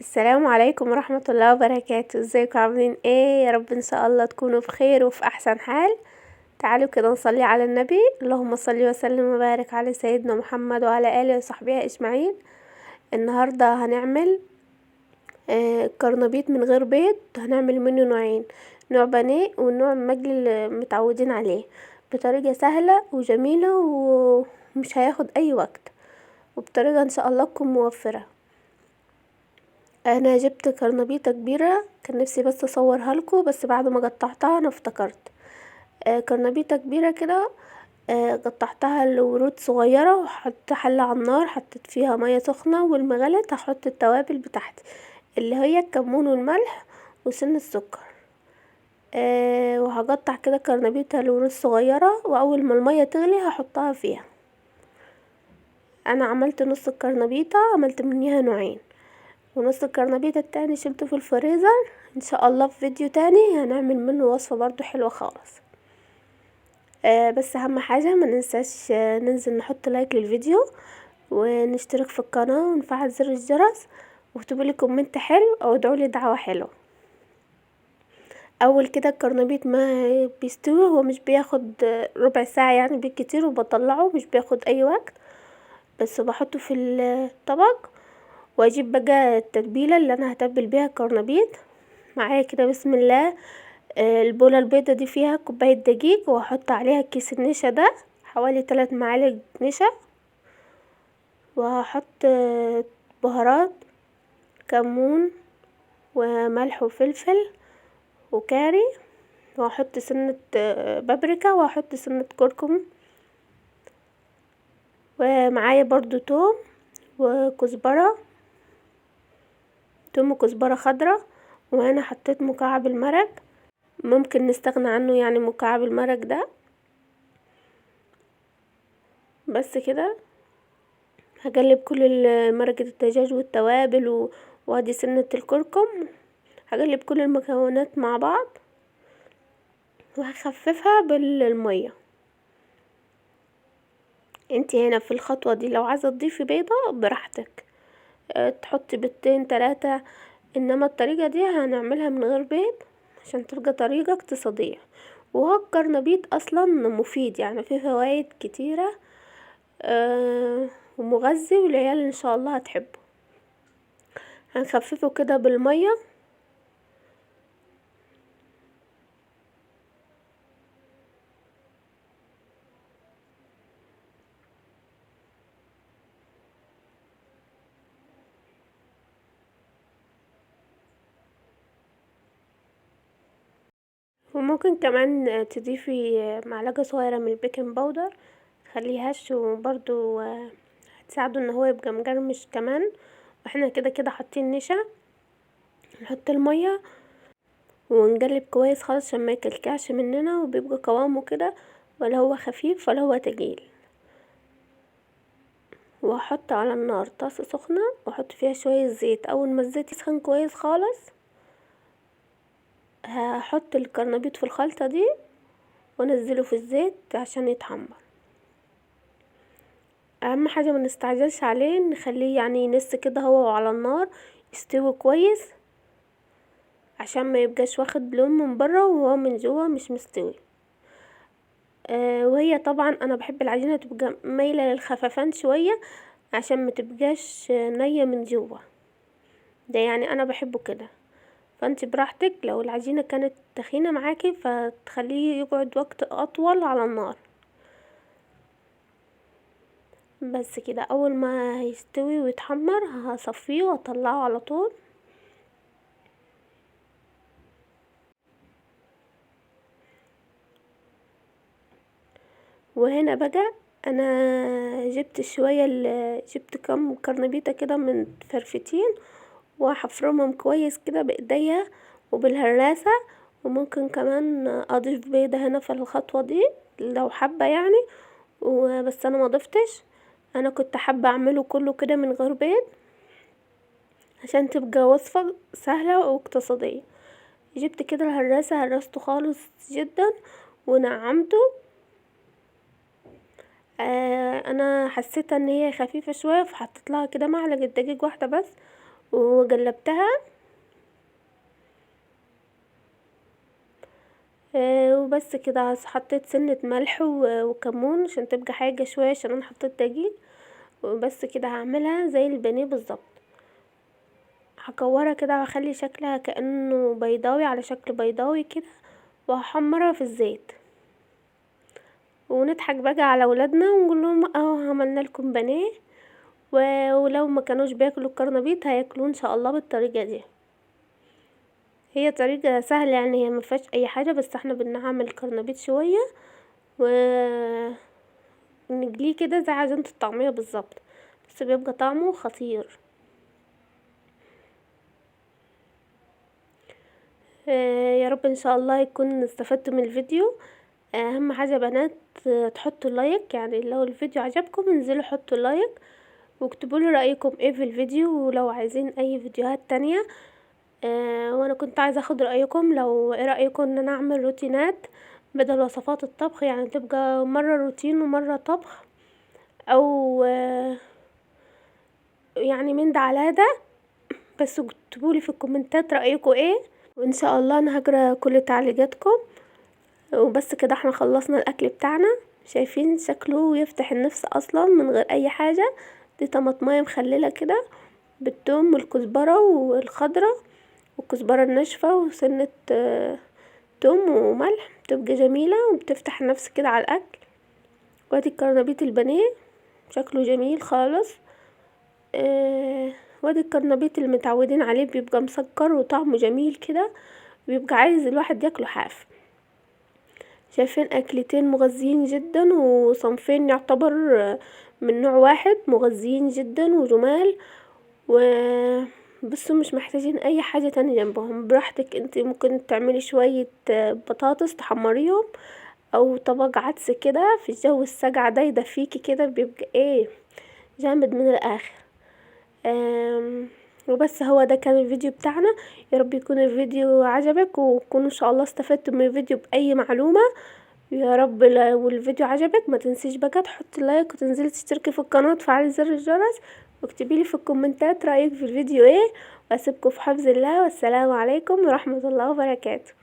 السلام عليكم ورحمة الله وبركاته. ازيكم عاملين ايه؟ يا رب ان شاء الله تكونوا بخير وفي احسن حال. تعالوا كده نصلي على النبي. اللهم صل وسلم وبارك على سيدنا محمد وعلى اله وصحبه اجمعين. النهارده هنعمل كرنبيط من غير بيض. هنعمل منه نوعين، نوع بانيه والنوع المقلي اللي متعودين عليه، بطريقة سهلة وجميلة ومش هياخد اي وقت، وبطريقة ان شاء الله تكون موفرة. انا جبت كرنبيطة كبيرة، كان نفسي بس اصورها لكم، بس بعد ما قطعتها انا افتكرت. كرنبيطة كبيرة كده. قطعتها لورود صغيرة، وحطيت حلة على النار، حطيت فيها مية سخنة، والمغلت هحط التوابل بتاعتي اللي هي الكمون والملح وسن السكر. وهقطع كده كرنبيطة لورود صغيرة، واول ما المية تغلي هحطها فيها. انا عملت نص الكرنبيطة، عملت منيها نوعين، ونص الكرنبيطة التاني شلته في الفريزر. ان شاء الله في فيديو تاني هنعمل منه وصفة برضو حلوة خالص. بس اهم حاجة ما ننساش ننزل نحط لايك للفيديو، ونشترك في القناة ونفعل زر الجرس، واكتبوا لي كومنت حلو او ادعوا لي دعوة حلوة. اول كده الكرنبيط ما بيستوي، هو مش بياخد ربع ساعة يعني بالكتير، وبطلعه مش بياخد اي وقت، بس بحطه في الطبق. واجيب بقى التتبيله اللي انا هتبل بيها الكرنبيط معايا كده. بسم الله. البوله البيضه دي فيها كوبايه دقيق، وهحط عليها كيس النشا ده حوالي 3 معالق نشا، وهحط بهارات كمون وملح وفلفل وكاري، وهحط سنه بابريكا، وهحط سنه كركم، ومعايا برضو توم وكزبره، توم وكزبره خضرة. وهنا حطيت مكعب المرق، ممكن نستغنى عنه يعني مكعب المرق ده. بس كده هقلب كل مرقة الدجاج والتوابل وادي سنة الكركم، هقلب كل المكونات مع بعض، وهخففها بالمية. انتي هنا في الخطوة دي لو عايزة تضيفي بيضة براحتك، تحطي بيضتين 3، انما الطريقة دي هنعملها من غير بيض عشان تبقى طريقة اقتصادية. وهو الكرنبيط اصلا مفيد، يعني فيه فوائد كتيرة ومغذي، والعيال ان شاء الله هتحبه. هنخففه كده بالمية. وممكن كمان تضيفي معلقة صغيرة من البيكنج باودر، تخليه هش، وبرضو هتساعده ان هو يبقى مجرمش كمان. واحنا كده كده حاطين نشا، نحط المية ونقلب كويس خالص عشان ما يكلكعش مننا، وبيبقى قوامه كده، ولا هو خفيف ولا هو تقيل. وهحط على النار طاسة سخنة، واحط فيها شوية زيت. اول ما الزيت يسخن كويس خالص هحط الكرنبيط في الخلطة دي، وانزله في الزيت عشان يتحمر. اهم حاجة ما نستعجلش عليه، نخليه يعني ينس كده هو على النار، يستوي كويس عشان ما يبقاش واخد لون من بره وهو من جوه مش مستوي. وهي طبعا انا بحب العجينة تبقى مايلة للخففان شوية عشان ما تبقاش نية من جوه، ده يعني انا بحبه كده. فانت براحتك، لو العجينة كانت تخينة معاكي فتخليه يقعد وقت اطول على النار. بس كده اول ما يستوي ويتحمر هصفيه واطلعه على طول. وهنا بقى انا جبت شوية جبت كم كرنبيطة كده من فرفتين، وهحفرمهم كويس كده بايديا وبالهراسة. وممكن كمان اضيف بيضة هنا في الخطوة دي لو حابة يعني، وبس انا ما ضفتش. انا كنت حابة اعمله كله كده من غير بيض عشان تبقى وصفة سهلة واقتصادية. جبت كده الهراسة، هرسته خالص جدا ونعمته. انا حسيت ان هي خفيفة شوية، فحطيت لها كده معلقة دقيق واحدة بس، وقلبتها وبس كده. حطيت سنة ملح وكمون عشان تبقى حاجة شوية، عشان انا حطيت دقيق. وبس كده هعملها زي البانيه بالظبط. هكورها كده وهخلي شكلها كأنه بيضاوي، على شكل بيضاوي كده، وهحمرها في الزيت. ونضحك بقى على ولادنا ونقول لهم اهو عملنا لكم بانيه. ولو ما كانوش بياكلوا الكرنبيط هياكلوه ان شاء الله بالطريقه دي. هي طريقه سهله يعني، هي ما فيهاش اي حاجه، بس احنا بنعمل الكرنبيط شويه و نجليه كده زي عجينه الطعميه بالظبط، بس بيبقى طعمه خطير. يا رب ان شاء الله يكون استفدتوا من الفيديو. اهم حاجه يا بنات تحطوا لايك، يعني لو الفيديو عجبكم انزلوا حطوا لايك، واكتبوا لي رايكم ايه في الفيديو، ولو عايزين اي فيديوهات تانية. وانا كنت عايزه اخد رايكم، لو ايه رايكم ان انا اعمل روتينات بدل وصفات الطبخ، يعني تبقى مره روتين ومره طبخ، او يعني من ده على ده. بس اكتبوا لي في الكومنتات رايكم ايه، وان شاء الله انا هقرا كل تعليقاتكم. وبس كده احنا خلصنا الاكل بتاعنا. شايفين شكله يفتح النفس اصلا من غير اي حاجه. دي طماطمايه مخلله كده بالثوم والكزبره والخضره والكزبره الناشفه وسنه توم وملح، بتبقى جميله وبتفتح النفس كده على الاكل. وادي الكرنبيط البانيه شكله جميل خالص. وادي الكرنبيط اللي متعودين عليه بيبقى مسكر وطعمه جميل كده، بيبقى عايز الواحد ياكله حاف. شايفين اكلتين مغذيين جدا، وصنفين يعتبر من نوع واحد، مغذيين جدا وجمال. بصوا مش محتاجين اي حاجة تانية جنبهم، براحتك. انت ممكن تعملي شوية بطاطس تحمريهم، او طبق عدس كده في الجو الساقع ده يدفيكي كده، بيبقى ايه جامد من الاخر. وبس هو ده كان الفيديو بتاعنا. يا رب يكون الفيديو عجبك، وتكونوا ان شاء الله استفدتوا من الفيديو باي معلومة. يا رب لو الفيديو عجبك ما تنسيش بقى تحطي لايك، وتنزلي تشتركي في القناة وتفعلي زر الجرس، واكتبي لي في الكومنتات رايك في الفيديو ايه. واسيبكم في حفظ الله، والسلام عليكم ورحمة الله وبركاته.